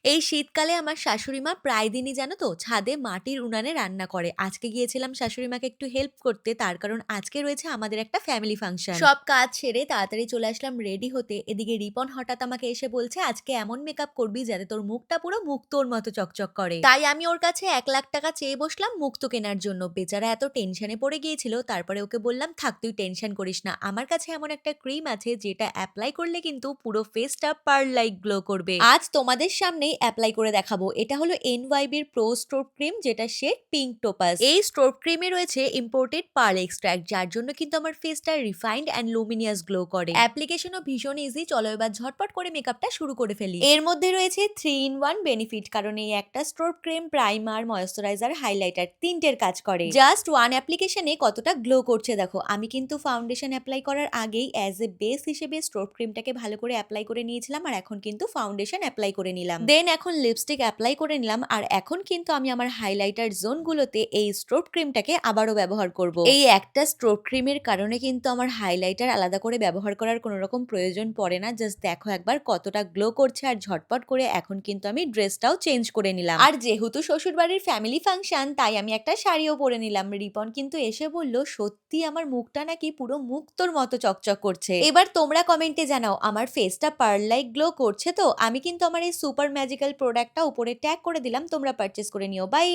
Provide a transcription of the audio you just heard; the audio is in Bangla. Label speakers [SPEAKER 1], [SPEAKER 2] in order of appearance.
[SPEAKER 1] এই শীতকালে আমার শাশুড়ি মা প্রায় দিনই জানো তো ছাদে মাটির উনানে রান্না করে। আজকে গিয়েছিলাম শাশুড়ি মাকে একটু হেল্প করতে, তার কারণ আজকে রয়েছে আমাদের একটা ফ্যামিলি ফাংশন। সব কাজ সেরে তাড়াতাড়ি চলে আসলাম রেডি হতে। এদিকে রিপন হঠাৎ আমাকে এসে বলছে, আজকে এমন মেকআপ করবি যাতে তোর মুখটা পুরো মুক্তোর মতো চকচক করে। তাই আমি ওর কাছে 1,00,000 টাকা চেয়ে বসলাম মুক্তো কেনার জন্য। বেচারা এত টেনশনে পড়ে গিয়েছিল, তারপরে ওকে বললাম, থাক তুই টেনশন করিস না, আমার কাছে এমন একটা ক্রিম আছে যেটা অ্যাপ্লাই করলে কিন্তু পুরো ফেসটা পার্ল লাইক গ্লো করবে। আজ তোমাদের সামনেই অ্যাপ্লাই করে দেখাবো। এটা হলো এনওয়াইবির প্রো স্ট্রোব ক্রিম, যেটা শেড পিঙ্ক টোপাস। এই স্ট্রোব ক্রিমে রয়েছে ইম্পোর্টেড পার্ল এক্সট্রাক্ট, যার জন্য কিন্তু আমার ফেসটা রিফাইন্ড অ্যান্ড লুমিনিয়াস গ্লো করে। অ্যাপ্লিকেশনও ভীষণ ইজি। চলো এবার ঝটপট করে মেকআপটা শুরু করে ফেলি। এর মধ্যে রয়েছে 3 in 1 বেনিফিট, কারণ এই একটা strobe cream, primer, moisturiser, highlighter তিনটের কাজ করে। জাস্ট ওয়ান অ্যাপ্লিকেশনে কতটা গ্লো করছে দেখো। আমি কিন্তু ফাউন্ডেশন অ্যাপ্লাই করার আগেই অ্যাজ এ বেস হিসেবে স্ট্রোব ক্রিমটাকে ভালো করে অ্যাপ্লাই করে নিয়েছিলাম, আর এখন কিন্তু ফাউন্ডেশন অ্যাপ্লাই করে নিলাম। দেন এখন লিপস্টিক অ্যাপ্লাই করে নিলাম, আর এখন কিন্তু আমি আমার হাইলাইটার জোনগুলোতে এই স্ট্রোব ক্রিমটাকে আবারও ব্যবহার করব। এই একটা স্ট্রোব ক্রিমের কারণে কিন্তু আমার হাইলাইটার আলাদা করে ব্যবহার করার কোনো রকম প্রয়োজন পড়ে না। জাস্ট দেখো একবার কতটা গ্লো করছে। আর ঝটপট করে এখন কিন্তু আমি ড্রেসটাও চেঞ্জ করে নিলাম। আর যেহেতু শ্বশুরবাড়ির ফ্যামিলি ফাংশন, তাই আমি একটা শাড়িও পরে নিলাম। রিপন কিন্তু এসে বলল, সত্যি আমার মুখটা নাকি পুরো মুক্তোর মতো চকচক করছে। এবার তোমরা কমেন্টে জানাও আমার ফেসটা পার্ল লাইক গ্লো করছে তো। আমি কিন্তু আমার এই সুপার ম্যাজিক্যাল প্রোডাক্টটা উপরে ট্যাগ করে দিলাম, তোমরা পারচেস করে নিও। বাই।